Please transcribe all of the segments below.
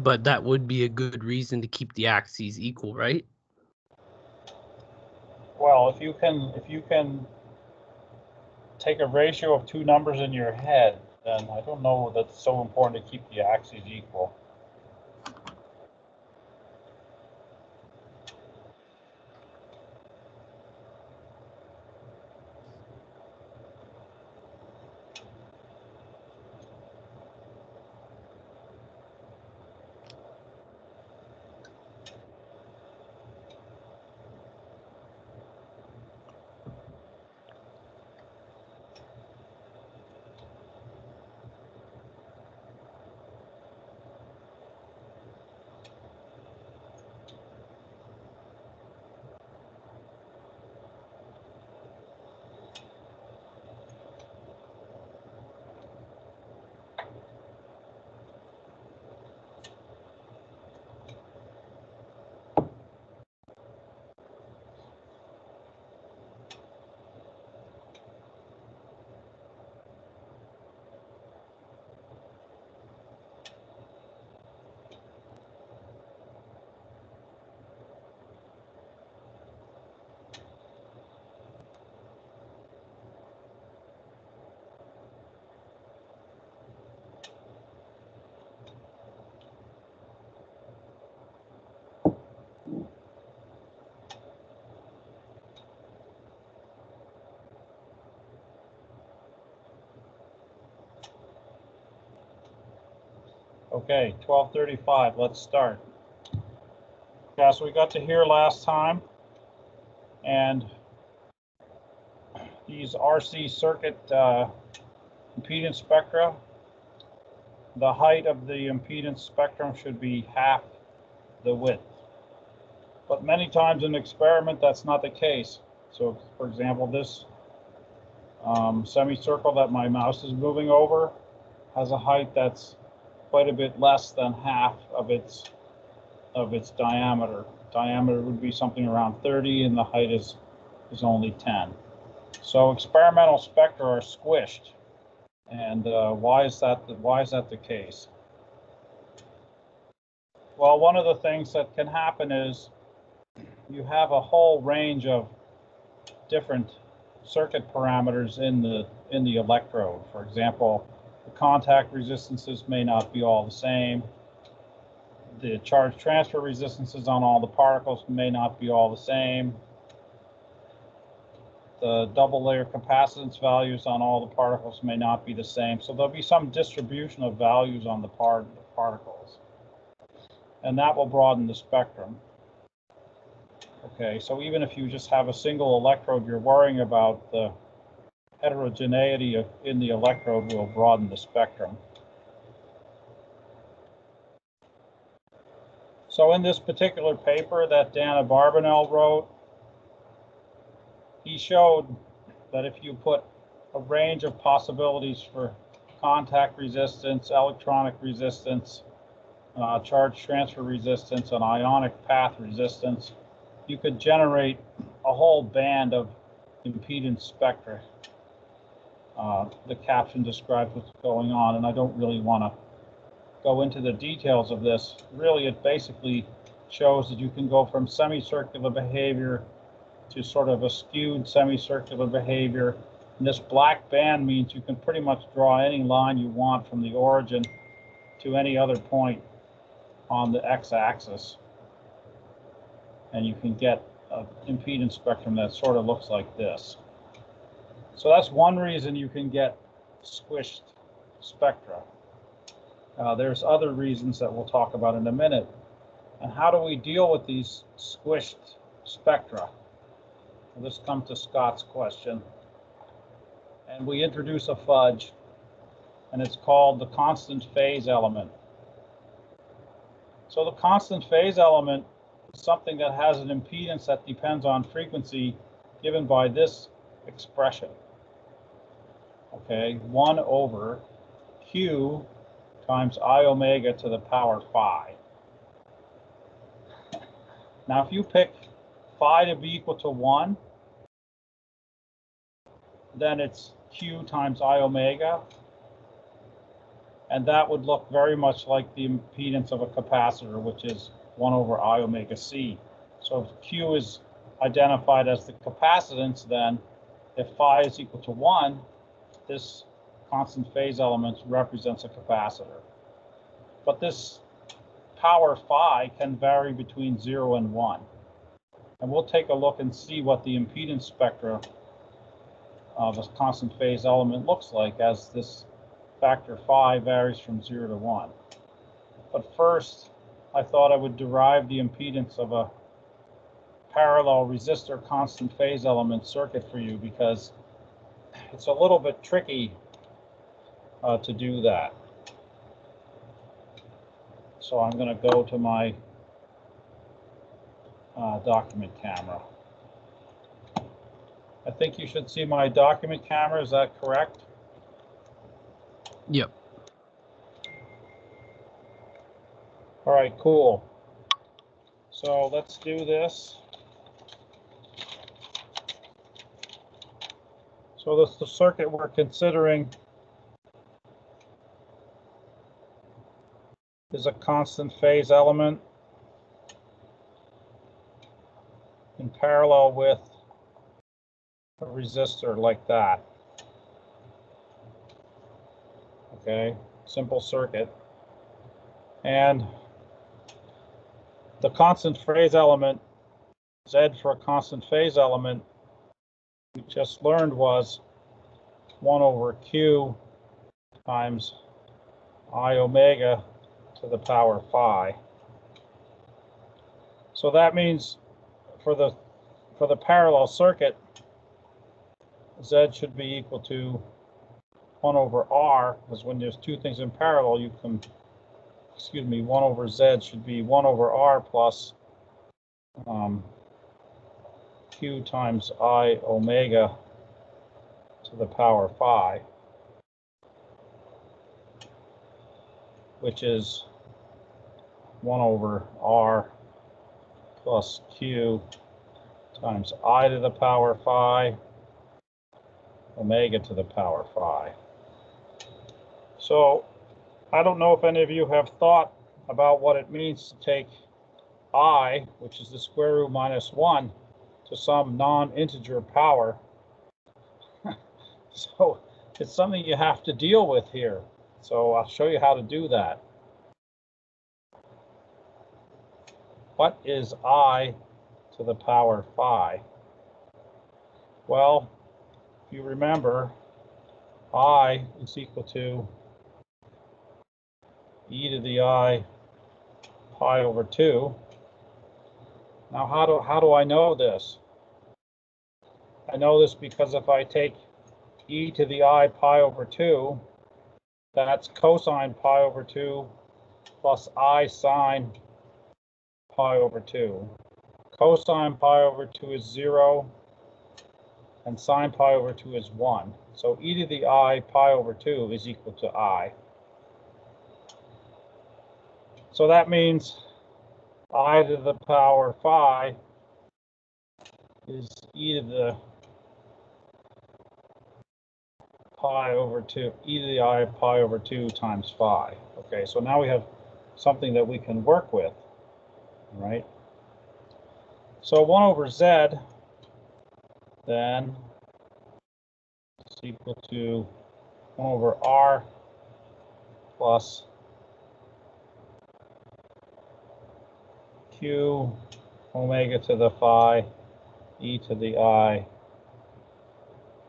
But that would be a good reason to keep the axes equal, right? Well, if you can take a ratio of two numbers in your head, then I don't know that it's so important to keep the axes equal. Okay, 12:35, let's start. Yeah, so we got to here last time, and these RC circuit impedance spectra, the height of the impedance spectrum should be half the width. But many times in experiment, that's not the case. So, for example, this semicircle that my mouse is moving over has a height that's quite a bit less than half of its diameter. Diameter would be something around 30, and the height is only 10. So experimental spectra are squished, and why is that the case? Well, one of the things that can happen is you have a whole range of different circuit parameters in the electrode. For example, the contact resistances may not be all the same. The charge transfer resistances on all the particles may not be all the same. The double layer capacitance values on all the particles may not be the same. So there'll be some distribution of values on the particles. And that will broaden the spectrum. Okay, so even if you just have a single electrode, you're worrying about the heterogeneity in the electrode will broaden the spectrum. So in this particular paper that Dan Abarbanel wrote, he showed that if you put a range of possibilities for contact resistance, electronic resistance, charge transfer resistance, and ionic path resistance, you could generate a whole band of impedance spectra. The caption describes what's going on, and I don't really want to go into the details of this. Really, it basically shows that you can go from semicircular behavior to sort of a skewed semicircular behavior. And this black band means you can pretty much draw any line you want from the origin to any other point on the x-axis. And you can get an impedance spectrum that sort of looks like this. So that's one reason you can get squished spectra. There's other reasons that we'll talk about in a minute. And how do we deal with these squished spectra? Well, this comes to Scott's question. And we introduce a fudge, and it's called the constant phase element. So the constant phase element is something that has an impedance that depends on frequency given by this expression. Okay, 1 over Q times I omega to the power phi. Now, if you pick phi to be equal to 1, then it's Q times I omega. And that would look very much like the impedance of a capacitor, which is 1 over I omega C. So if Q is identified as the capacitance, then if phi is equal to 1, this constant phase element represents a capacitor. But this power phi can vary between 0 and 1. And we'll take a look and see what the impedance spectra of a constant phase element looks like as this factor phi varies from 0 to 1. But first, I thought I would derive the impedance of a parallel resistor constant phase element circuit for you, because it's a little bit tricky to do that. So I'm going to go to my document camera. I think you should see my document camera. Is that correct? Yep. All right, cool. So let's do this. So this the circuit we're considering is a constant phase element in parallel with a resistor like that. Okay, simple circuit. And the constant phase element, Z for a constant phase element, we just learned was 1 over Q times I omega to the power phi. So that means for the parallel circuit, Z should be equal to 1 over R, because when there's two things in parallel, you can, 1 over Z should be 1 over R plus Q times I omega to the power phi, which is 1 over R plus Q times I to the power phi, omega to the power phi. So I don't know if any of you have thought about what it means to take I, which is the square root minus 1, to some non-integer power. So it's something you have to deal with here. So I'll show you how to do that. What is I to the power phi? Well, if you remember, I is equal to e to the I pi over 2. Now, how do I know this? I know this because if I take e to the I pi over 2, that's cosine pi over 2 plus I sine pi over 2. Cosine pi over 2 is 0, and sine pi over 2 is 1. So e to the I pi over 2 is equal to I. So that means I to the power phi is e to the pi over 2, e to the I pi over 2 times phi. Okay, so now we have something that we can work with, right? So 1 over Z then is equal to 1 over R plus Q omega to the phi e to the I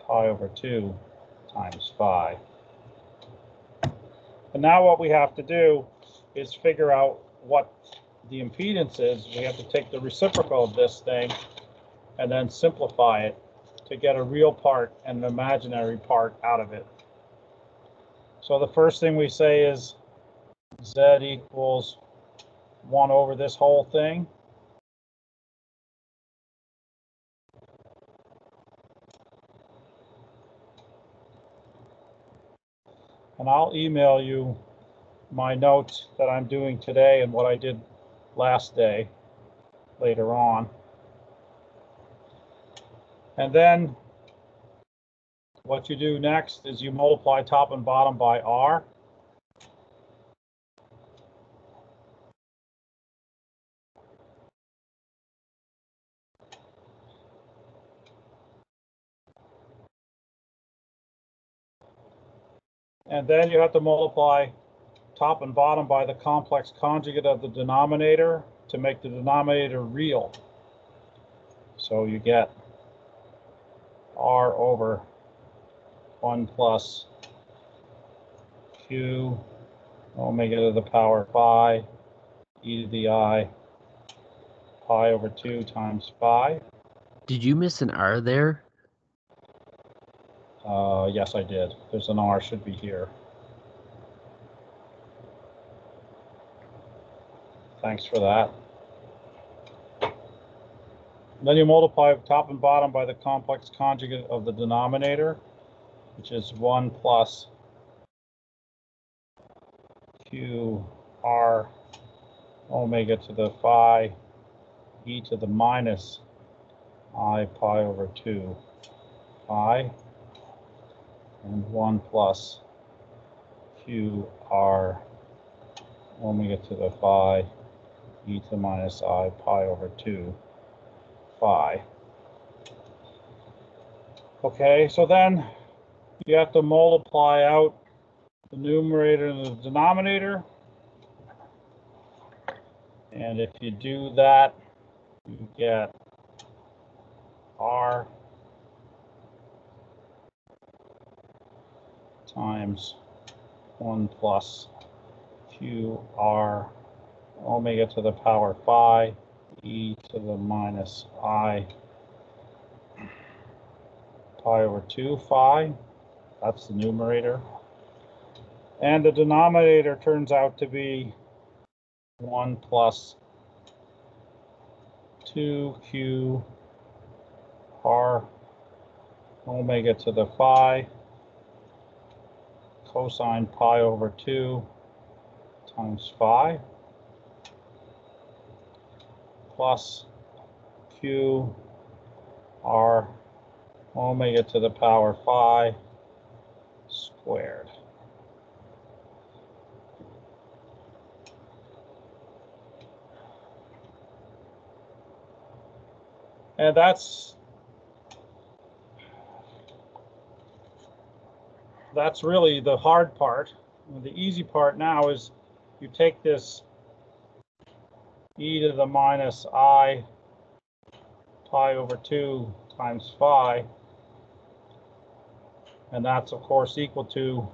pi over 2 times phi. And now what we have to do is figure out what the impedance is. We have to take the reciprocal of this thing and then simplify it to get a real part and an imaginary part out of it. So the first thing we say is Z equals 1 over this whole thing. And I'll email you my notes that I'm doing today and what I did last day later on. And then what you do next is you multiply top and bottom by R. And then you have to multiply top and bottom by the complex conjugate of the denominator to make the denominator real. So you get r over 1 plus q omega to the power phi e to the I pi over 2 times phi. Did you miss an R there? Yes, I did. There's an r, should be here. Thanks for that. Then you multiply top and bottom by the complex conjugate of the denominator, which is 1 plus q r omega to the phi e to the minus I pi over 2 pi, and 1 plus q r omega to the phi e to the minus I pi over 2 phi. Okay, so then you have to multiply out the numerator and the denominator. And if you do that, you get r times 1 plus q r omega to the power phi e to the minus I pi over 2 phi. That's the numerator. And the denominator turns out to be 1 plus 2q r omega to the phi cosine pi over 2 times phi plus q r omega to the power phi squared. And that's really the hard part. The easy part now is you take this e to the minus I pi over 2 times phi, and that's of course equal to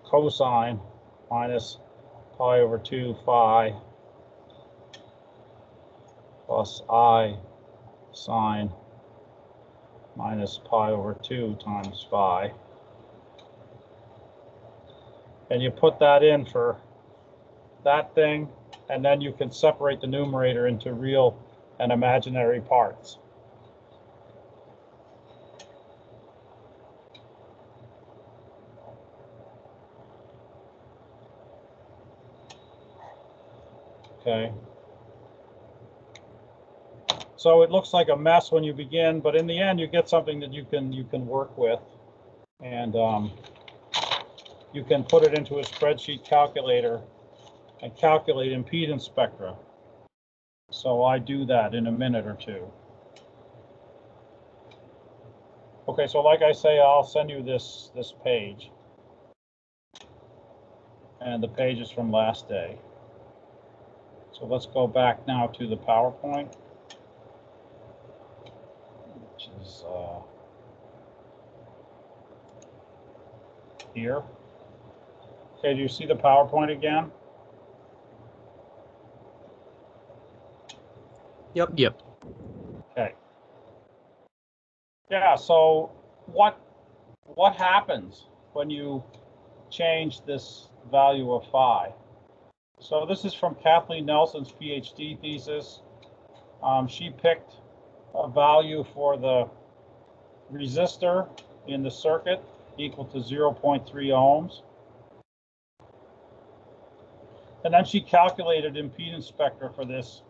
cosine minus pi over 2 phi plus I sine minus pi over 2 times phi. And you put that in for that thing, and then you can separate the numerator into real and imaginary parts. Okay. So it looks like a mess when you begin, but in the end, you get something that you can work with, and you can put it into a spreadsheet calculator and calculate impedance spectra. So I do that in a minute or two. Okay, so like I say, I'll send you this page, and the page is from last day. So let's go back now to the PowerPoint, which is here. Okay, do you see the PowerPoint again? Yep. Okay. Yeah, so what happens when you change this value of phi? So this is from Kathleen Nelson's PhD thesis. She picked a value for the resistor in the circuit equal to 0.3 ohms. And then she calculated impedance spectra for this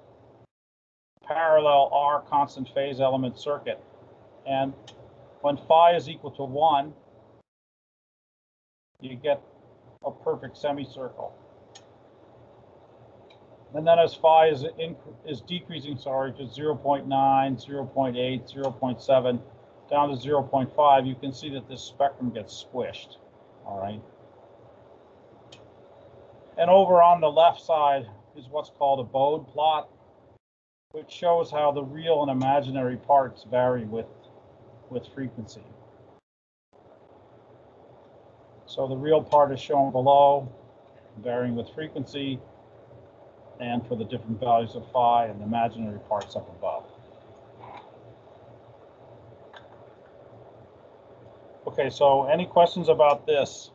parallel R constant phase element circuit. And when phi is equal to 1, you get a perfect semicircle. And then as phi is decreasing, to 0.9, 0.8, 0.7, down to 0.5, you can see that this spectrum gets squished, all right? And over on the left side is what's called a Bode plot, which shows how the real and imaginary parts vary with frequency. So the real part is shown below, varying with frequency, and for the different values of phi, and the imaginary parts up above. Okay, so any questions about this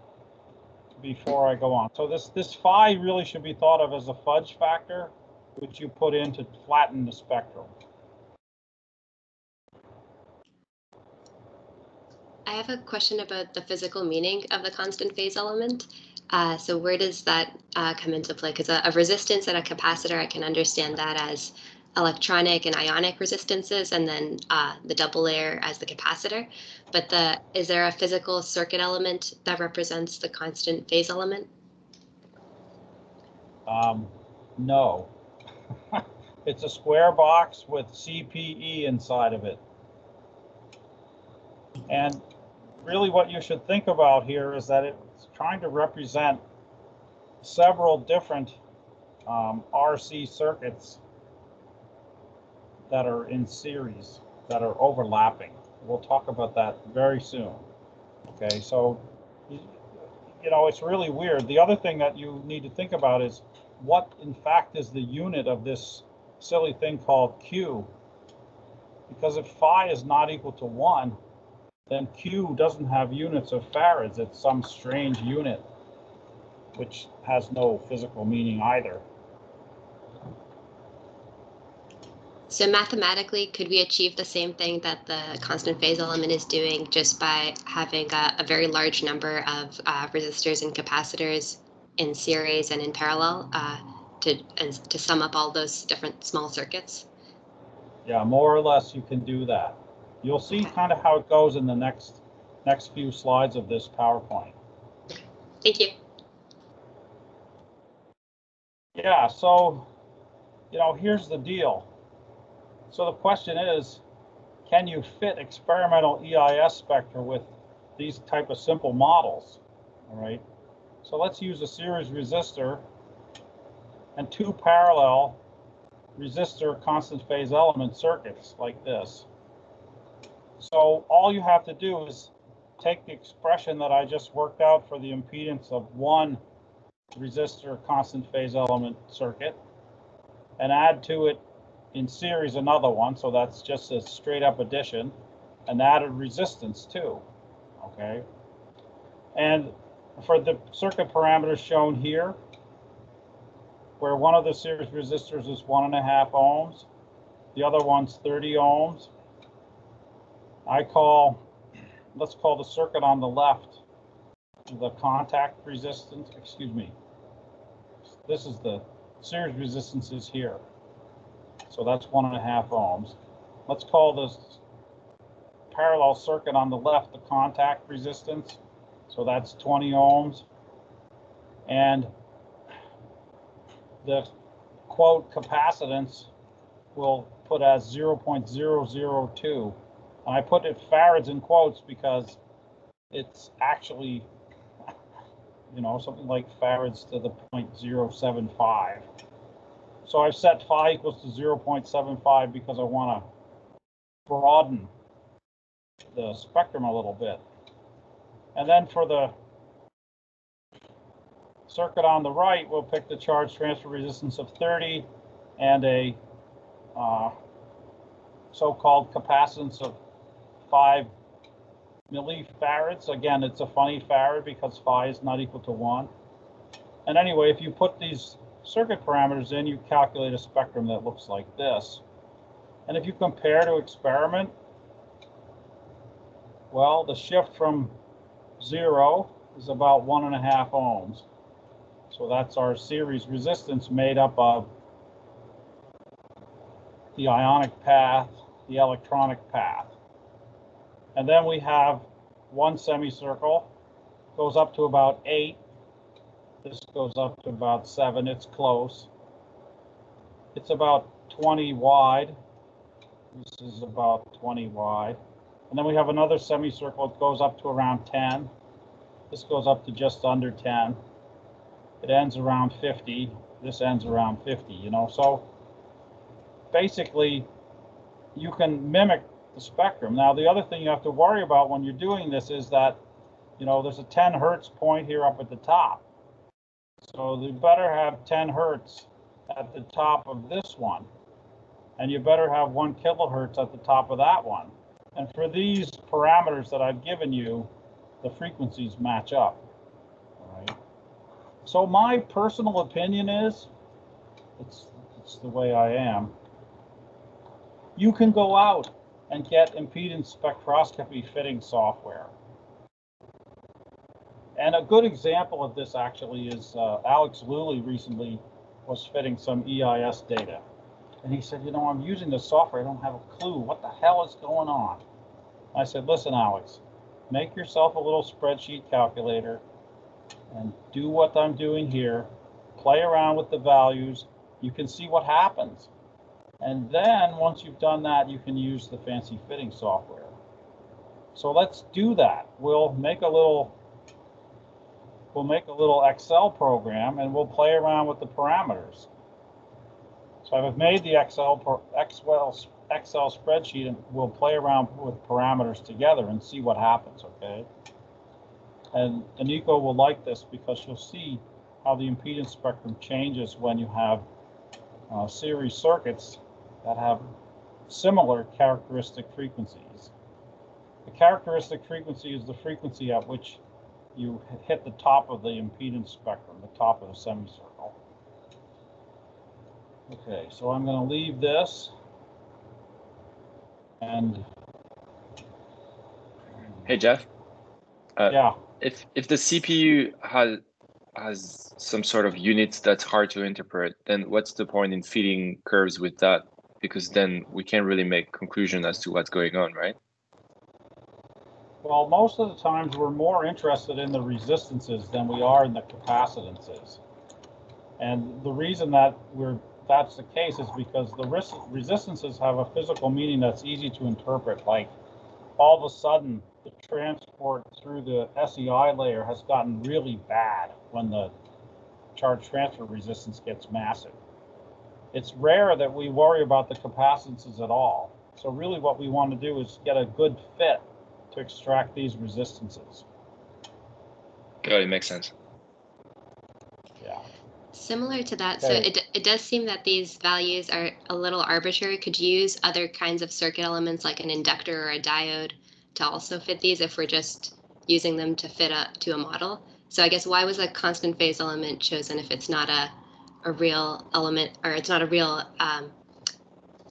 before I go on? So this phi really should be thought of as a fudge factor, which you put in to flatten the spectrum. I have a question about the physical meaning of the constant phase element. So where does that come into play? Because a resistance and a capacitor, I can understand that as electronic and ionic resistances, and then the double layer as the capacitor. But is there a physical circuit element that represents the constant phase element? No. It's a square box with CPE inside of it. And really what you should think about here is that it's trying to represent several different RC circuits that are in series, that are overlapping. We'll talk about that very soon. Okay, so, you know, it's really weird. The other thing that you need to think about is what, in fact, is the unit of this silly thing called Q? Because if phi is not equal to 1, then Q doesn't have units of farads. It's some strange unit, which has no physical meaning either. So mathematically, could we achieve the same thing that the constant phase element is doing just by having a very large number of resistors and capacitors in series and in parallel to sum up all those different small circuits? Yeah, more or less you can do that. You'll see kind of how it goes in the next few slides of this PowerPoint. Thank you. Yeah, so, you know, here's the deal. So the question is, can you fit experimental EIS spectra with these type of simple models? All right. So let's use a series resistor and two parallel resistor constant phase element circuits like this. So all you have to do is take the expression that I just worked out for the impedance of one resistor constant phase element circuit and add to it in series another one, so that's just a straight up addition, and added resistance too, okay? And for the circuit parameters shown here, where one of the series resistors is 1.5 ohms, the other one's 30 ohms, let's call the circuit on the left the contact resistance, excuse me. This is the series resistance is here. So that's 1.5 ohms. Let's call this parallel circuit on the left the contact resistance. So that's 20 ohms. And the quote capacitance we'll put as 0.002. And I put it farads in quotes because it's actually, you know, something like farads to the 0.075. So I've set phi equals to 0.75 because I want to broaden the spectrum a little bit. And then for the circuit on the right, we'll pick the charge transfer resistance of 30 and a so-called capacitance of 5 millifarads. Again, it's a funny farad because phi is not equal to 1. And anyway, if you put these circuit parameters in, you calculate a spectrum that looks like this. And if you compare to experiment, well, the shift from 0 is about 1.5 ohms. So that's our series resistance made up of the ionic path, the electronic path. And then we have one semicircle, goes up to about 8. This goes up to about 7. It's close. It's about 20 wide. This is about 20 wide. And then we have another semicircle. It goes up to around 10. This goes up to just under 10. It ends around 50. This ends around 50, you know. So basically, you can mimic the spectrum. Now, the other thing you have to worry about when you're doing this is that, you know, there's a 10 hertz point here up at the top. So you better have 10 hertz at the top of this one. And you better have 1 kilohertz at the top of that one. And for these parameters that I've given you, the frequencies match up. All right. So my personal opinion is, it's the way I am, you can go out and get impedance spectroscopy fitting software. And a good example of this actually is Alex Luley recently was fitting some EIS data. And he said, you know, I'm using the software, I don't have a clue. What the hell is going on? I said, listen, Alex, make yourself a little spreadsheet calculator and do what I'm doing here. Play around with the values. You can see what happens. And then once you've done that, you can use the fancy fitting software. So let's do that. We'll make a little Excel program and we'll play around with the parameters. So I've made the Excel spreadsheet and we'll play around with parameters together and see what happens, okay? And Nico will like this because you'll see how the impedance spectrum changes when you have series circuits that have similar characteristic frequencies. The characteristic frequency is the frequency at which you hit the top of the impedance spectrum, the top of the semicircle. Okay, so I'm going to leave this and. Hey Jeff. Yeah. If the CPU has some sort of units that's hard to interpret, then what's the point in feeding curves with that? Because then we can't really make conclusion as to what's going on, right? Well, most of the times we're more interested in the resistances than we are in the capacitances. And the reason that that's the case is because the resistances have a physical meaning that's easy to interpret. Like all of a sudden, the transport through the SEI layer has gotten really bad when the charge transfer resistance gets massive. It's rare that we worry about the capacitances at all. So really what we want to do is get a good fit to extract these resistances. Got it, makes sense. Yeah. Similar to that, Okay. so it does seem that these values are a little arbitrary. Could you use other kinds of circuit elements like an inductor or a diode to also fit these if we're just using them to fit to a model? So I guess why was a constant phase element chosen if it's not a real element, or it's not a real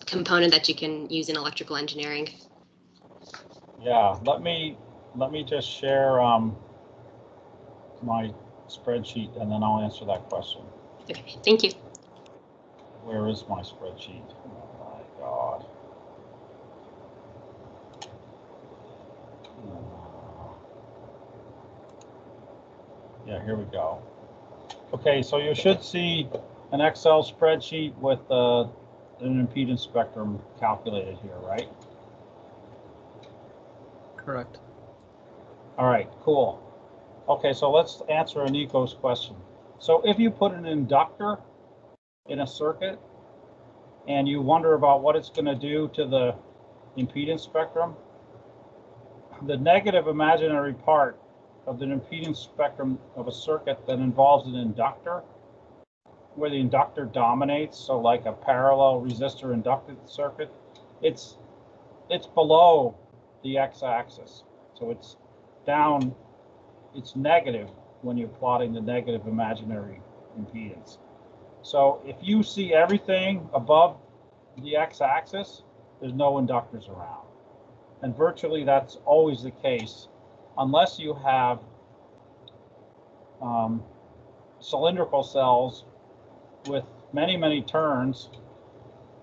component that you can use in electrical engineering? Yeah, let me just share my spreadsheet and then I'll answer that question. Okay, thank you. Where is my spreadsheet? Oh my God. Yeah, here we go. Okay, so you should see an Excel spreadsheet with an impedance spectrum calculated here, right? Correct. All right, cool. Okay, so let's answer Aniko's question. So if you put an inductor in a circuit and you wonder about what it's going to do to the impedance spectrum, the negative imaginary part of the impedance spectrum of a circuit that involves an inductor, where the inductor dominates, so like a parallel resistor inductive circuit, it's below the x-axis. So it's down, it's negative when you're plotting the negative imaginary impedance. So if you see everything above the x-axis, there's no inductors around. And virtually that's always the case, unless you have cylindrical cells with many, many turns,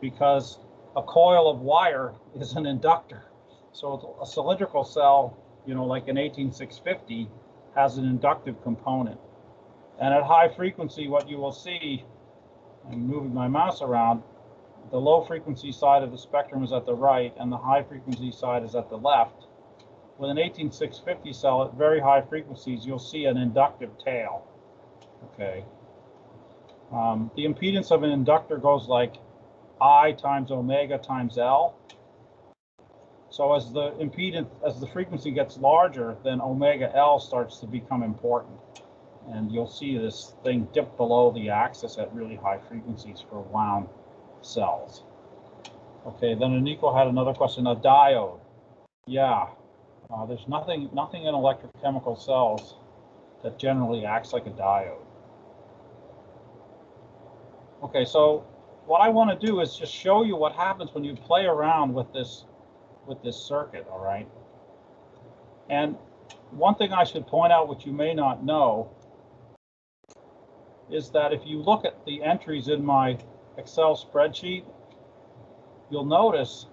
because a coil of wire is an inductor. So a cylindrical cell, you know, like an 18650, has an inductive component. And at high frequency, what you will see, I'm moving my mouse around, the low frequency side of the spectrum is at the right and the high frequency side is at the left. with an 18650 cell at very high frequencies, you'll see an inductive tail. Okay. The impedance of an inductor goes like I times omega times L. So as the impedance, as the frequency gets larger, then omega L starts to become important. And you'll see this thing dip below the axis at really high frequencies for wound cells. Okay, then Aniko had another question, a diode. Yeah, there's nothing in electrochemical cells that generally acts like a diode. Okay, so what I want to do is just show you what happens when you play around with this circuit, all right? And one thing I should point out, which you may not know, is that if you look at the entries in my Excel spreadsheet, you'll notice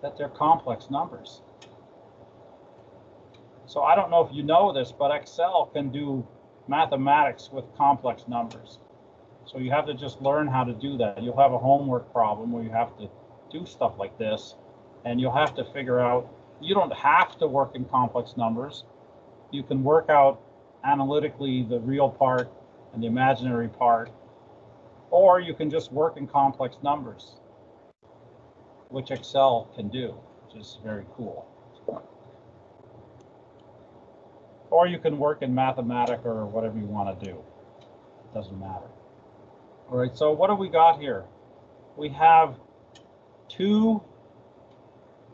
that they're complex numbers. So I don't know if you know this, but Excel can do mathematics with complex numbers. So you have to just learn how to do that. You'll have a homework problem where you have to do stuff like this, and you'll have to figure out, you don't have to work in complex numbers. You can work out analytically the real part and the imaginary part, or you can just work in complex numbers, which Excel can do, which is very cool. Or you can work in Mathematica or whatever you want to do. It doesn't matter. All right, so what do we got here? We have two,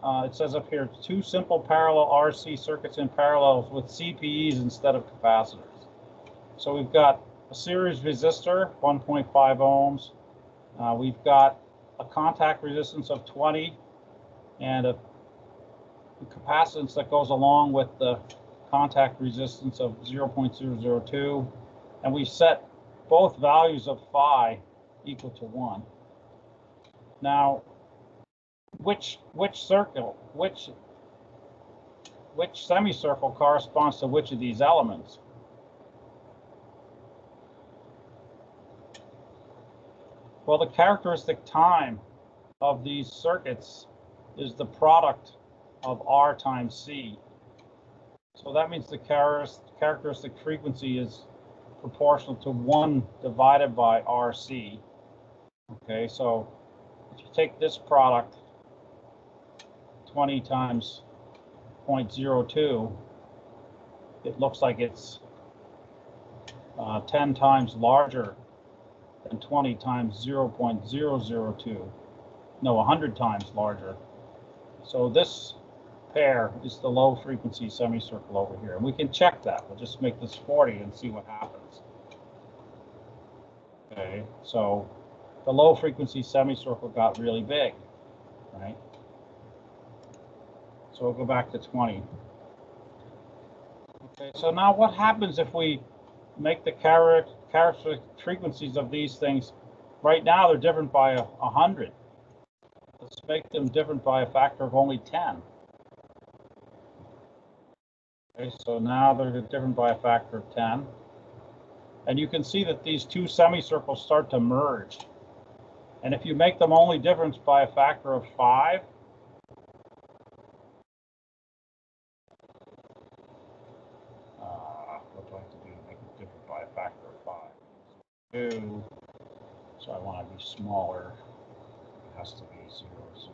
it says up here, two simple parallel RC circuits in parallel with CPEs instead of capacitors. So we've got a series resistor, 1.5 ohms. We've got a contact resistance of 20 and a capacitance that goes along with the contact resistance of 0.002. And we set both values of phi equal to 1. Now, which semicircle corresponds to which of these elements? Well, the characteristic time of these circuits is the product of R times C. So that means the characteristic frequency is proportional to 1 divided by RC. Okay, so if you take this product, 20 times 0.02, it looks like it's 10 times larger than 20 times 0.002. No, 100 times larger. So this pair is the low frequency semicircle over here. And we can check that. We'll just make this 40 and see what happens. Okay, so the low frequency semicircle got really big, right? So we'll go back to 20. Okay, so now what happens if we make the characteristic frequencies of these things? Right now they're different by 100. Let's make them different by a factor of only 10. Okay, so now they're different by a factor of 10. And you can see that these two semicircles start to merge. And if you make them only different by a factor of 5, what do I have to do to make it different by a factor of 5? 2. So I want to be smaller. It has to be 0, 0.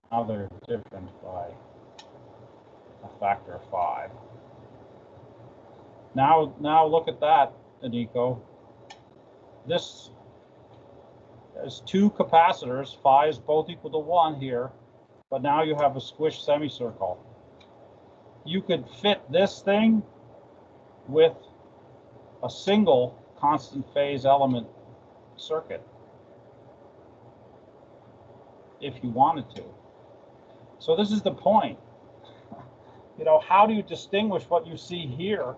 Now they're different by a factor of 5. Now look at that, Aniko. This is two capacitors. Phi is both equal to 1 here, but now you have a squished semicircle. You could fit this thing with a single constant phase element circuit if you wanted to. So this is the point. You know, how do you distinguish what you see here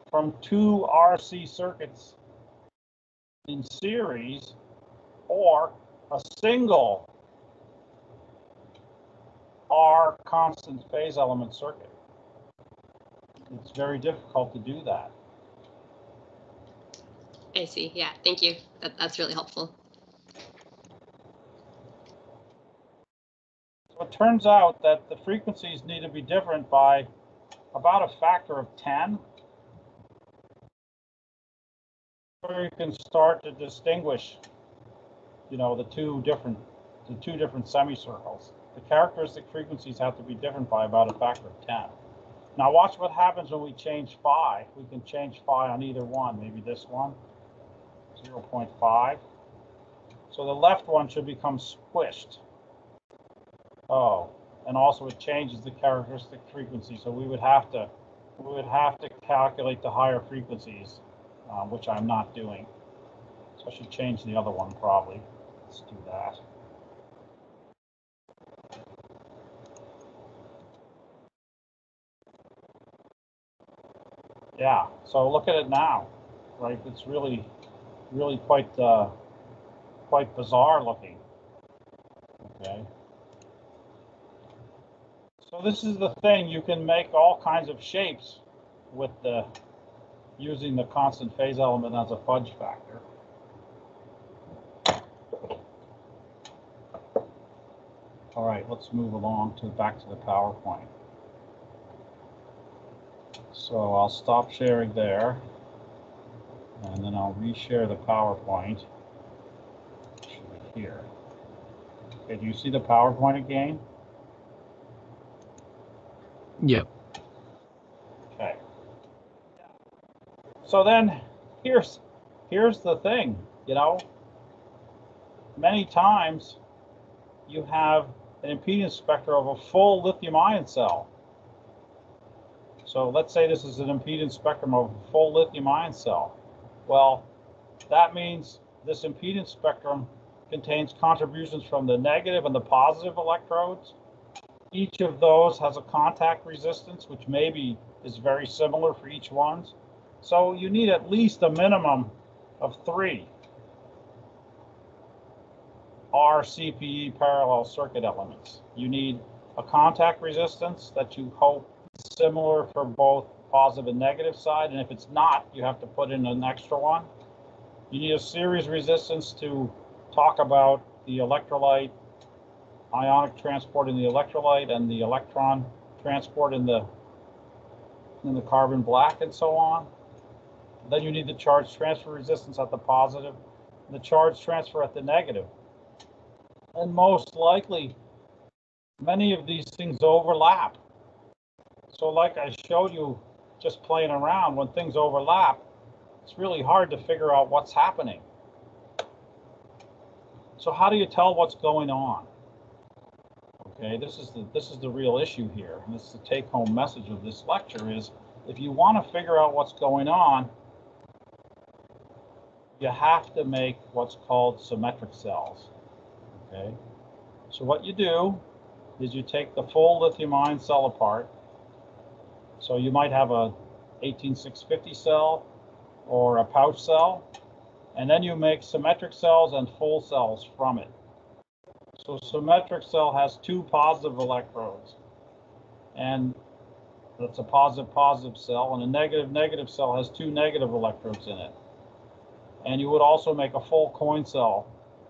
from two RC circuits in series or a single R constant phase element circuit? It's very difficult to do that. I see. Yeah, thank you. That's really helpful. So it turns out that the frequencies need to be different by about a factor of 10. Where you can start to distinguish, you know, the two different semicircles. The characteristic frequencies have to be different by about a factor of 10. Now watch what happens when we change phi. We can change phi on either one, maybe this one, 0.5. So the left one should become squished. Oh, and also it changes the characteristic frequency. So we would have to calculate the higher frequencies, which I'm not doing. So I should change the other one probably. Let's do that. Yeah, so look at it now, right? It's really quite bizarre looking. Okay. So this is the thing, you can make all kinds of shapes with using the constant phase element as a fudge factor. All right, let's move along back to the PowerPoint. So I'll stop sharing there, and then I'll reshare the PowerPoint. It should be here. Okay, do you see the PowerPoint again? Yep. Okay. So then here's the thing, you know, many times you have an impedance spectrum of a full lithium-ion cell. So let's say this is an impedance spectrum of a full lithium-ion cell. Well, that means this impedance spectrum contains contributions from the negative and the positive electrodes. Each of those has a contact resistance, which maybe is very similar for each one. So you need at least a minimum of 3 RCPE parallel circuit elements. You need a contact resistance that you hope is similar for both positive and negative side, and if it's not, you have to put in an extra one. You need a series resistance to talk about the electrolyte, ionic transport in the electrolyte, and the electron transport in the carbon black, and so on. Then you need the charge transfer resistance at the positive, and the charge transfer at the negative. And most likely, many of these things overlap. So like I showed you just playing around, when things overlap, it's really hard to figure out what's happening. So how do you tell what's going on? Okay, this is the real issue here. And this is the take-home message of this lecture is, if you want to figure out what's going on, you have to make what's called symmetric cells. Okay, so what you do is you take the full lithium-ion cell apart. So you might have a 18650 cell or a pouch cell, and then you make symmetric cells and full cells from it. So symmetric cell has 2 positive electrodes, and that's a positive cell, and a negative cell has 2 negative electrodes in it. And you would also make a full coin cell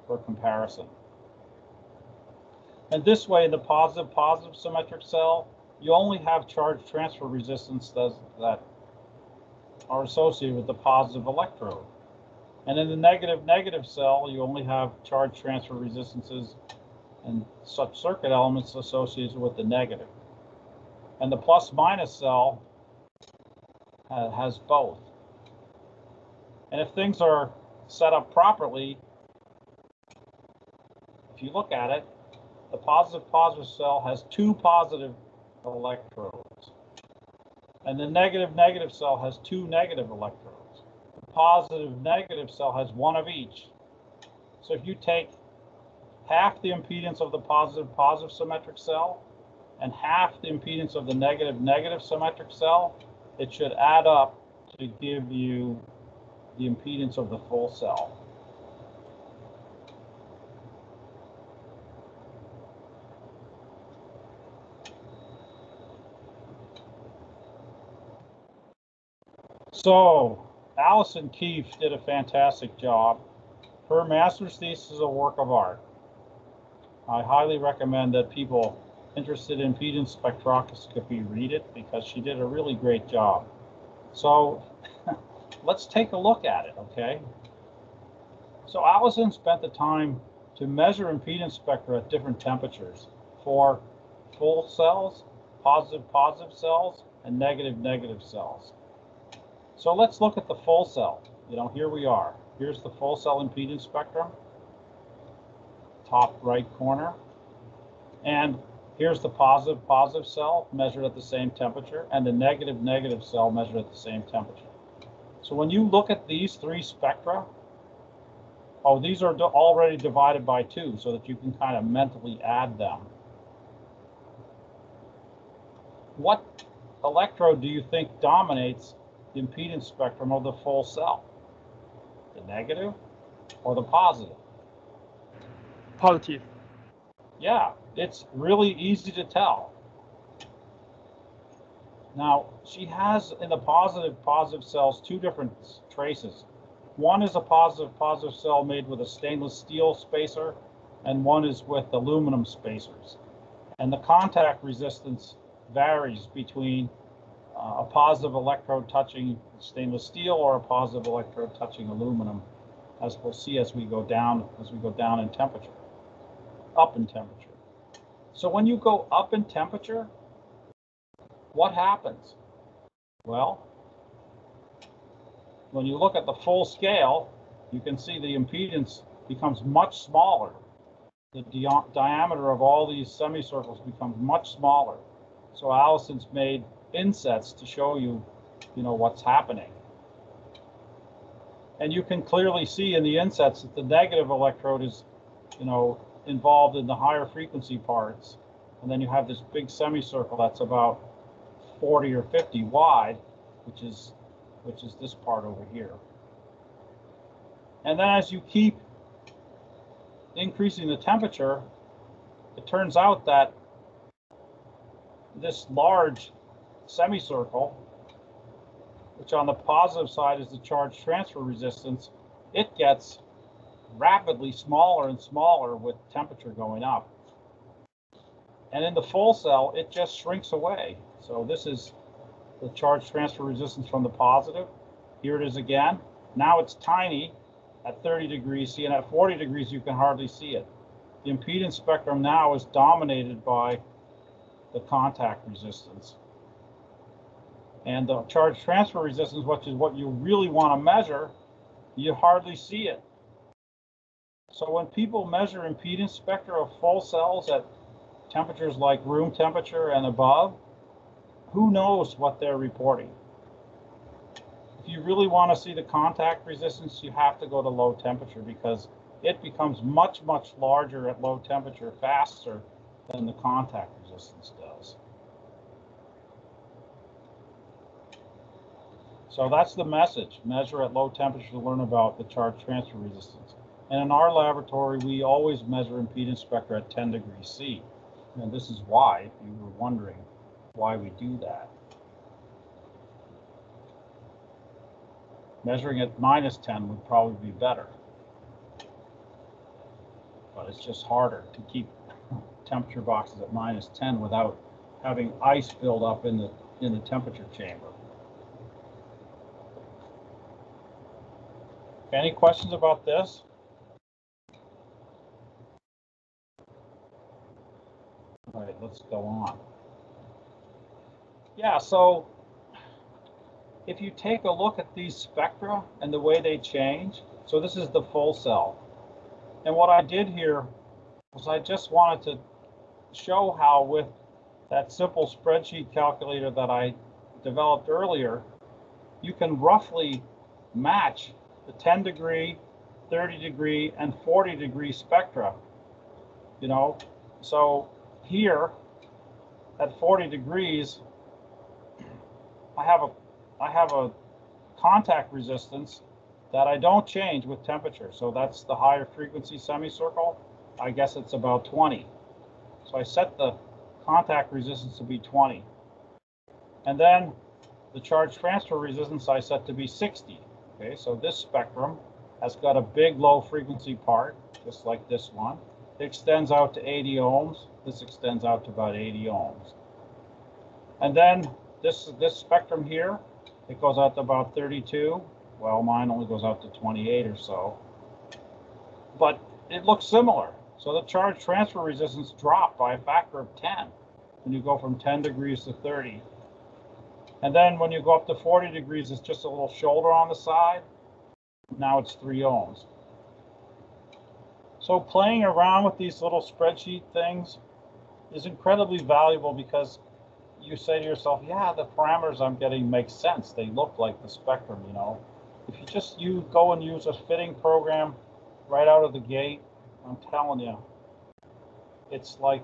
for comparison. And this way, in the positive symmetric cell, you only have charge transfer resistance that are associated with the positive electrode. And in the negative cell, you only have charge transfer resistances and such circuit elements associated with the negative. And the plus minus cell has both. And if things are set up properly, if you look at it, the positive cell has 2 positive electrodes, and the negative cell has 2 negative electrodes. The positive cell has 1 of each. So if you take half the impedance of the positive symmetric cell and half the impedance of the negative symmetric cell, it should add up to give you the impedance of the full cell. So Alison Keefe did a fantastic job. Her master's thesis is a work of art. I highly recommend that people interested in impedance spectroscopy read it because she did a really great job. So let's take a look at it, okay? So Alison spent the time to measure impedance spectra at different temperatures for full cells, positive cells, and negative cells. So let's look at the full cell. Here we are. Here's the full cell impedance spectrum, top right corner. And here's the positive cell measured at the same temperature, and the negative cell measured at the same temperature. So when you look at these three spectra, these are already divided by 2 so that you can kind of mentally add them. What electrode do you think dominates the impedance spectrum of the full cell? The negative or the positive? Positive. Yeah, it's really easy to tell. Now, she has in the positive cells 2 different traces. One is a positive cell made with a stainless steel spacer, and one is with aluminum spacers. And the contact resistance varies between a positive electrode touching stainless steel or a positive electrode touching aluminum, as we'll see as we go down in temperature, up in temperature. So when you go up in temperature, what happens? Well, when you look at the full scale, you can see the impedance becomes much smaller. The diameter of all these semicircles becomes much smaller. So Alison's made insets to show you, what's happening. And you can clearly see in the insets that the negative electrode is, involved in the higher frequency parts. And then you have this big semicircle that's about 40 or 50 wide, which is this part over here. And then as you keep increasing the temperature, it turns out that this large semicircle, which on the positive side is the charge transfer resistance, it gets rapidly smaller and smaller with temperature going up. And in the full cell, it just shrinks away. So this is the charge transfer resistance from the positive. Here it is again. Now it's tiny at 30 degrees C, and at 40 degrees you can hardly see it. The impedance spectrum now is dominated by the contact resistance. And the charge transfer resistance, which is what you really want to measure, you hardly see it. So when people measure impedance spectra of full cells at temperatures like room temperature and above, who knows what they're reporting? If you really want to see the contact resistance, you have to go to low temperature because it becomes much, much larger at low temperature faster than the contact resistance does. So that's the message. Measure at low temperature to learn about the charge transfer resistance. And in our laboratory, we always measure impedance spectra at 10 degrees C. And this is why, if you were wondering why we do that. Measuring at -10 would probably be better. But it's just harder to keep temperature boxes at -10 without having ice build up in the temperature chamber. Any questions about this? All right, let's go on. Yeah, so if you take a look at these spectra and the way they change, so this is the full cell. And what I did here was I just wanted to show how with that simple spreadsheet calculator that I developed earlier, you can roughly match the 10 degree, 30 degree, and 40 degree spectra, So here at 40 degrees, I have a contact resistance that I don't change with temperature. So that's the higher frequency semicircle. I guess it's about 20. So I set the contact resistance to be 20. And then the charge transfer resistance I set to be 60. Okay, so this spectrum has got a big low frequency part, just like this one. It extends out to 80 ohms. This extends out to about 80 ohms. And then this spectrum here, it goes out to about 32. Well, mine only goes out to 28 or so. But it looks similar. So the charge transfer resistance dropped by a factor of 10 when you go from 10 degrees to 30. And then when you go up to 40 degrees, it's just a little shoulder on the side. Now it's 3 ohms. So playing around with these little spreadsheet things is incredibly valuable because you say to yourself, yeah, the parameters I'm getting make sense. They look like the spectrum, you know. If you go and use a fitting program right out of the gate, I'm telling you, it's like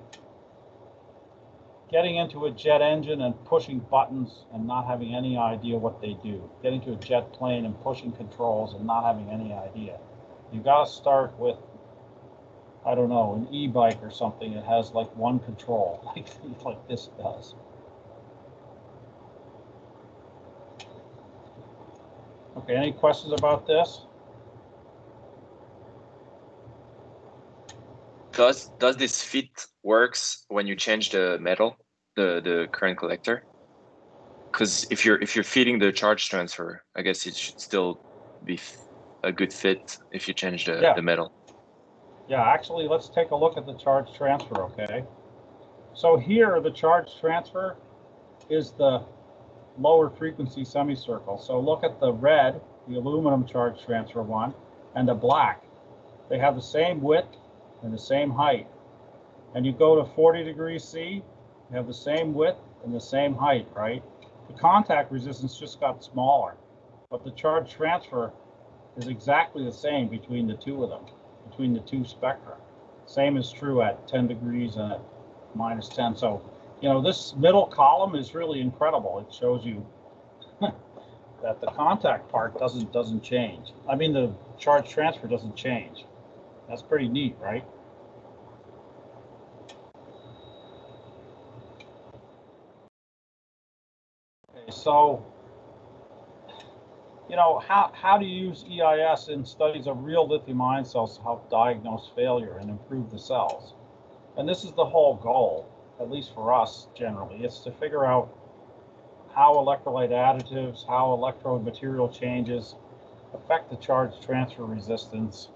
getting into a jet engine and pushing buttons and not having any idea what they do. Getting to a jet plane and pushing controls and not having any idea. You got to start with, I don't know, an e-bike or something that has like one control, like this does. Okay, any questions about this? Does this fit works when you change the metal, the current collector? Because if you're feeding the charge transfer, I guess it should still be a good fit if you change the metal. Yeah, actually, let's take a look at the charge transfer, okay? So here, the charge transfer is the lower frequency semicircle. So look at the red, the aluminum charge transfer one, and the black. They have the same width and the same height. And you go to 40 degrees C, you have the same width and the same height, right? The contact resistance just got smaller, but the charge transfer is exactly the same between the two of them, between the two spectra. Same is true at 10 degrees and at minus 10. So, you know, this middle column is really incredible. It shows you that the contact part doesn't change. I mean, the charge transfer doesn't change. That's pretty neat, right? Okay, so, you know, how do you use EIS in studies of real lithium-ion cells to help diagnose failure and improve the cells? And this is the whole goal, at least for us generally. It's to figure out how electrolyte additives, how electrode material changes affect the charge transfer resistance,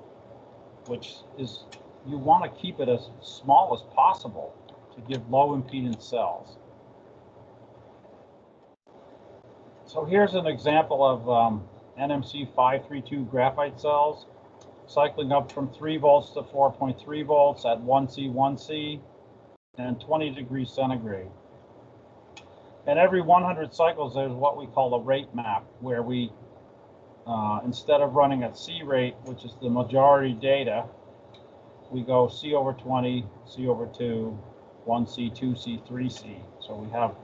which is, you want to keep it as small as possible to give low impedance cells. So here's an example of NMC 532 graphite cells cycling up from 3 volts to 4.3 volts at 1C, 1C, and 20 degrees centigrade. And every 100 cycles, there's what we call a rate map, where we, instead of running at C rate, which is the majority data, we go C over 20, C over 2, 1C, 2C, 3C. So we have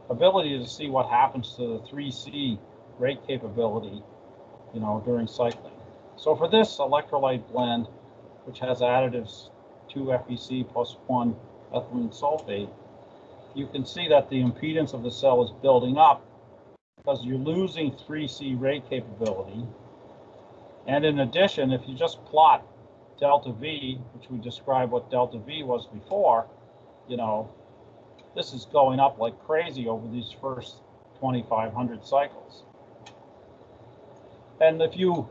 ability to see what happens to the 3C rate capability, you know, during cycling. So for this electrolyte blend, which has additives 2 FeC plus 1 ethylene sulfate, you can see that the impedance of the cell is building up because you're losing 3C rate capability. And in addition, if you just plot delta V, which we described what delta V was before, you know, this is going up like crazy over these first 2,500 cycles. And if you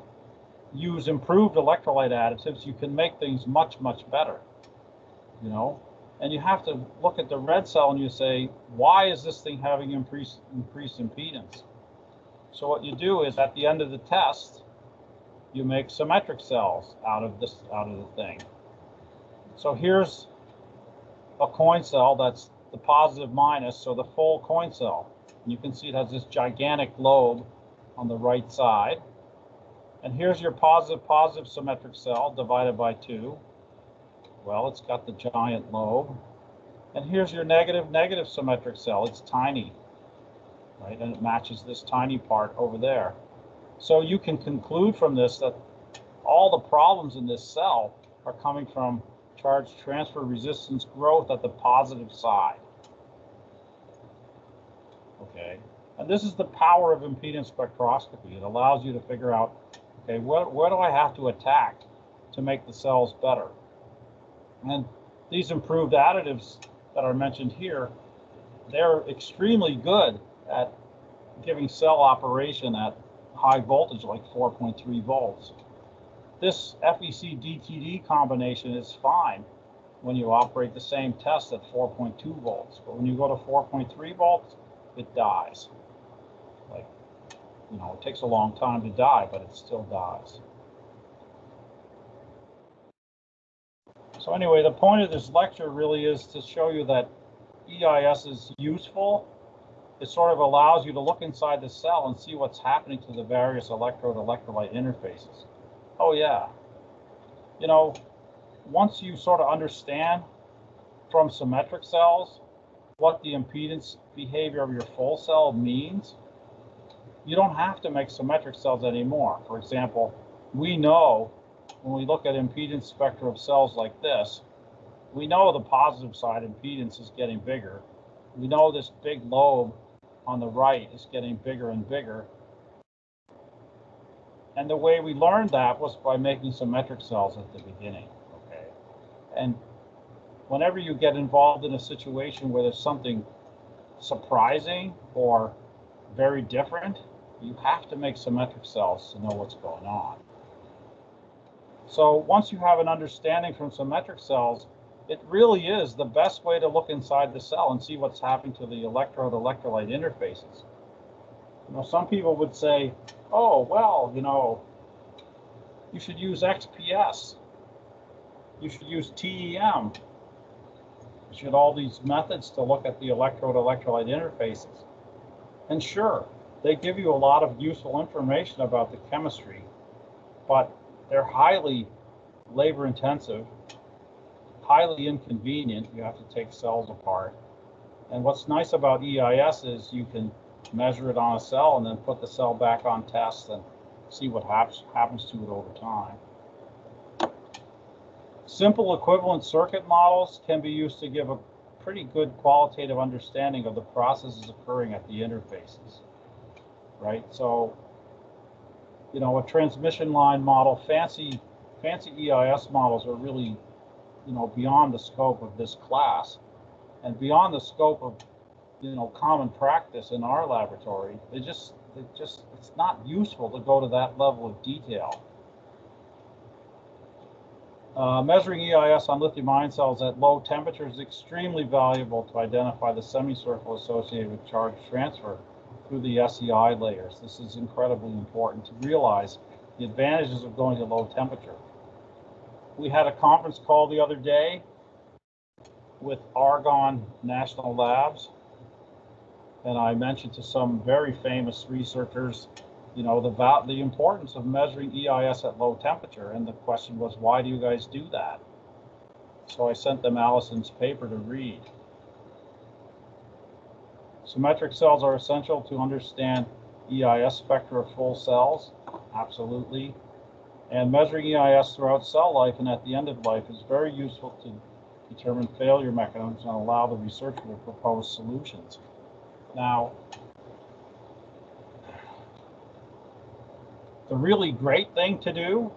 use improved electrolyte additives, you can make things much, much better, you know? And you have to look at the red cell and you say, why is this thing having increased impedance? So what you do is at the end of the test, you make symmetric cells out of the thing. So here's a coin cell that's the positive minus, so the full coin cell. And you can see it has this gigantic lobe on the right side. And here's your positive symmetric cell divided by 2. Well, it's got the giant lobe. And here's your negative symmetric cell. It's tiny, right? And it matches this tiny part over there. So you can conclude from this that all the problems in this cell are coming from charge transfer resistance growth at the positive side. Okay. And this is the power of impedance spectroscopy. It allows you to figure out, okay, where do I have to attack to make the cells better? And these improved additives that are mentioned here, they're extremely good at giving cell operation at high voltage, like 4.3 volts. This FEC DTD combination is fine when you operate the same test at 4.2 volts. But when you go to 4.3 volts, it dies. Like, you know, it takes a long time to die, but it still dies. So anyway, the point of this lecture really is to show you that EIS is useful. It sort of allows you to look inside the cell and see what's happening to the various electrode-electrolyte interfaces. Oh yeah, you know, once you sort of understand from symmetric cells what the impedance behavior of your full cell means, you don't have to make symmetric cells anymore. For example, we know when we look at impedance spectra of cells like this, we know the positive side impedance is getting bigger. We know this big lobe on the right is getting bigger and bigger. And the way we learned that was by making symmetric cells at the beginning, okay? And whenever you get involved in a situation where there's something surprising or very different, you have to make symmetric cells to know what's going on. So once you have an understanding from symmetric cells, it really is the best way to look inside the cell and see what's happening to the electrode-electrolyte interfaces. You know, some people would say, oh, well, you know, you should use XPS. You should use TEM. You should all these methods to look at the electrode-electrolyte interfaces. And sure, they give you a lot of useful information about the chemistry, but they're highly labor-intensive, highly inconvenient. You have to take cells apart. And what's nice about EIS is you can measure it on a cell and then put the cell back on test and see what happens to it over time. Simple equivalent circuit models can be used to give a pretty good qualitative understanding of the processes occurring at the interfaces, right? So, you know, a transmission line model, fancy EIS models are really, you know, beyond the scope of this class and beyond the scope of, you know, common practice in our laboratory. It's not useful to go to that level of detail. Measuring EIS on lithium-ion cells at low temperatures is extremely valuable to identify the semicircle associated with charge transfer through the SEI layers. This is incredibly important to realize the advantages of going to low temperature. We had a conference call the other day with Argonne National Labs, and I mentioned to some very famous researchers, you know, the importance of measuring EIS at low temperature, and the question was, why do you guys do that? So I sent them Allison's paper to read. Symmetric cells are essential to understand EIS spectra of full cells, absolutely. And measuring EIS throughout cell life and at the end of life is very useful to determine failure mechanisms and allow the researcher to propose solutions. Now, the really great thing to do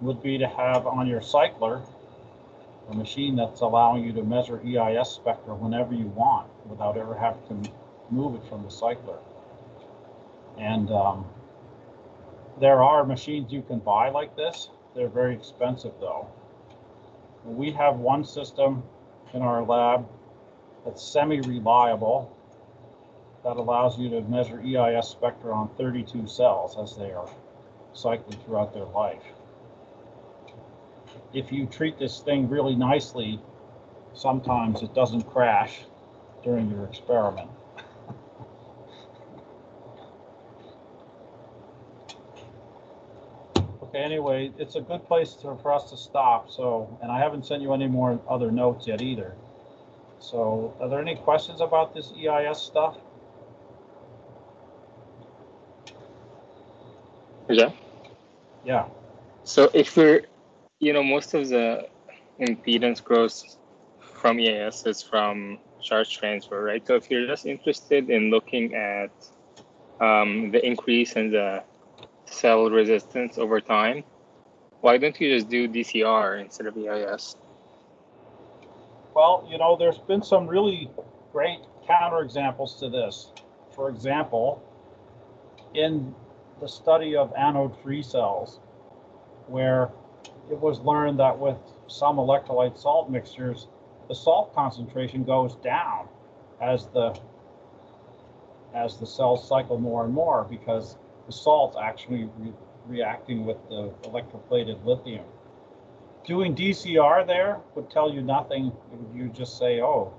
would be to have on your cycler a machine that's allowing you to measure EIS spectra whenever you want without ever having to move it from the cycler. And there are machines you can buy like this. They're very expensive though. We have one system in our lab that's semi-reliable that allows you to measure EIS spectra on 32 cells as they are cycling throughout their life. If you treat this thing really nicely, sometimes it doesn't crash during your experiment. Okay, anyway, it's a good place for us to stop. So, and I haven't sent you any more other notes yet either. So, are there any questions about this EIS stuff? Yeah. Yeah. So if we're, you know, most of the impedance growth from EIS is from charge transfer, right? So if you're just interested in looking at the increase in the cell resistance over time, why don't you just do DCR instead of EIS? Well, there's been some really great counterexamples to this. For example, in the study of anode-free cells, where it was learned that with some electrolyte salt mixtures, the salt concentration goes down as the cells cycle more and more, because the salt's actually reacting with the electroplated lithium. Doing DCR there would tell you nothing. You just say, oh,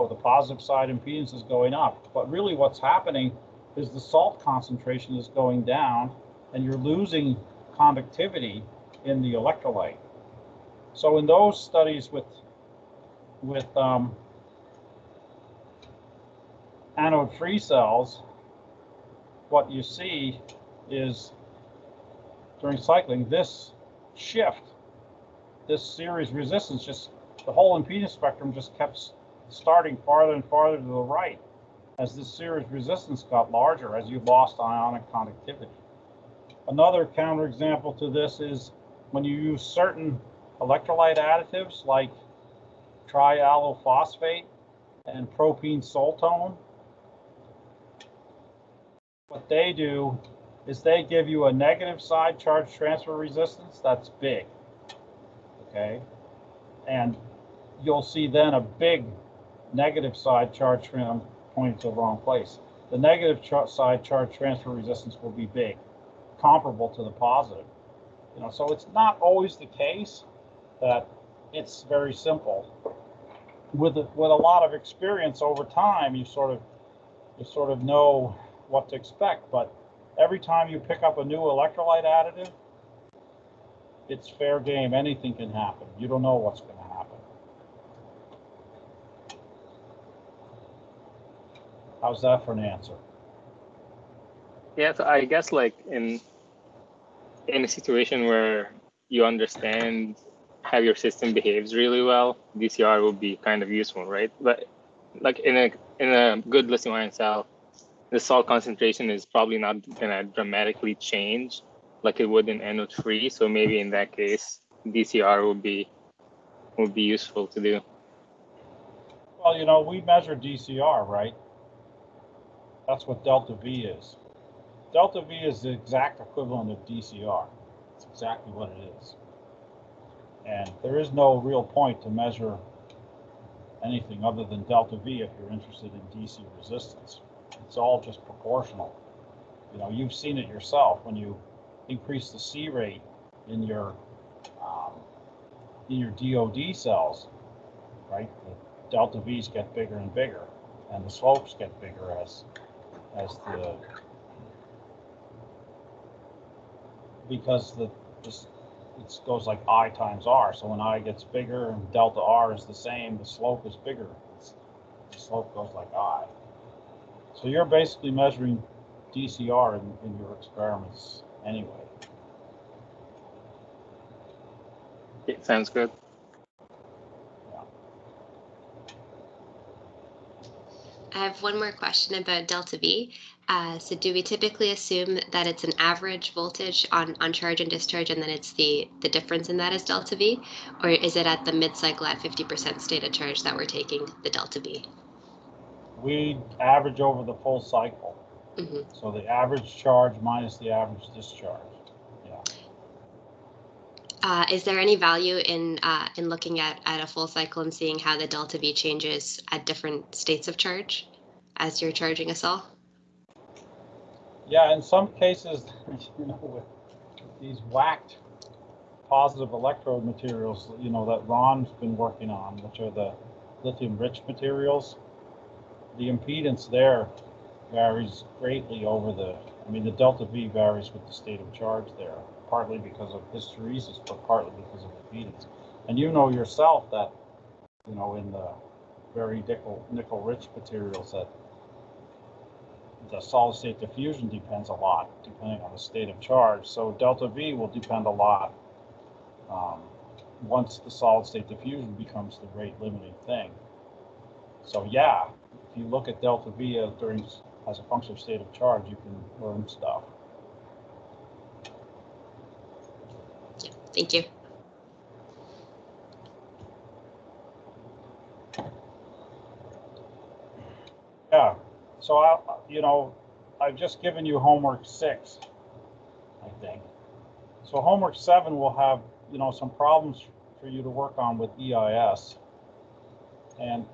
the positive side impedance is going up. But really what's happening is the salt concentration is going down and you're losing conductivity in the electrolyte. So in those studies with anode-free cells, what you see is during cycling, this shift, this series resistance, just the whole impedance spectrum just kept starting farther and farther to the right as this series resistance got larger as you lost ionic conductivity. Another counterexample to this is when you use certain electrolyte additives like triallophosphate and propene sultone. What they do is they give you a negative side charge transfer resistance that's big, okay? And you'll see then a big negative side charge, I'm pointing to the wrong place. The negative side charge transfer resistance will be big, comparable to the positive. So it's not always the case that it's very simple. With a lot of experience over time, you sort of know what to expect. But every time you pick up a new electrolyte additive, it's fair game. Anything can happen. You don't know what's going to happen. How's that for an answer? Yeah, so I guess like in a situation where you understand how your system behaves really well, DCR will be kind of useful, right? But like in a good lithium ion cell, the salt concentration is probably not gonna dramatically change like it would in anode free. So maybe in that case, DCR would be useful to do. Well, we measure DCR, right? That's what delta V is. Delta V is the exact equivalent of DCR. It's exactly what it is. And there is no real point to measure anything other than delta V if you're interested in DC resistance. It's all just proportional. You've seen it yourself when you increase the C rate in your DOD cells, right? The delta V's get bigger and bigger, and the slopes get bigger because it goes like I times R. So when I gets bigger and delta R is the same, the slope is bigger. The slope goes like I. So you're basically measuring DCR in your experiments anyway. It sounds good. Yeah. I have one more question about delta V. So do we typically assume that it's an average voltage on charge and discharge, and then it's the difference in that is delta V? Or is it at the mid-cycle at 50% state of charge that we're taking the delta V? We average over the full cycle. Mm-hmm. So the average charge minus the average discharge. Yeah. Is there any value in looking at a full cycle and seeing how the delta V changes at different states of charge as you're charging a cell? Yeah, in some cases, with these whacked positive electrode materials, that Ron's been working on, which are the lithium-rich materials, the impedance there varies greatly over the delta V varies with the state of charge there, partly because of hysteresis, but partly because of impedance. And you know yourself that, in the very nickel-rich materials, that the solid state diffusion depends a lot, depending on the state of charge. So delta V will depend a lot once the solid state diffusion becomes the rate limiting thing. So yeah, if you look at delta V during as a function of state of charge, you can learn stuff. Thank you. Yeah, so I've just given you homework 6, I think. So homework 7 will have, some problems for you to work on with EIS. And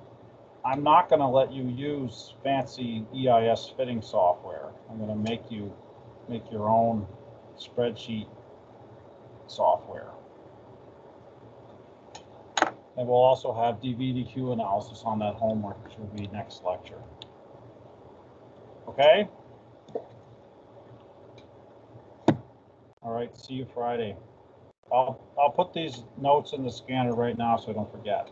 I'm not going to let you use fancy EIS fitting software. I'm going to make you make your own spreadsheet software. And we'll also have DVDQ analysis on that homework, which will be next lecture. Okay? All right, see you Friday. I'll put these notes in the scanner right now so I don't forget.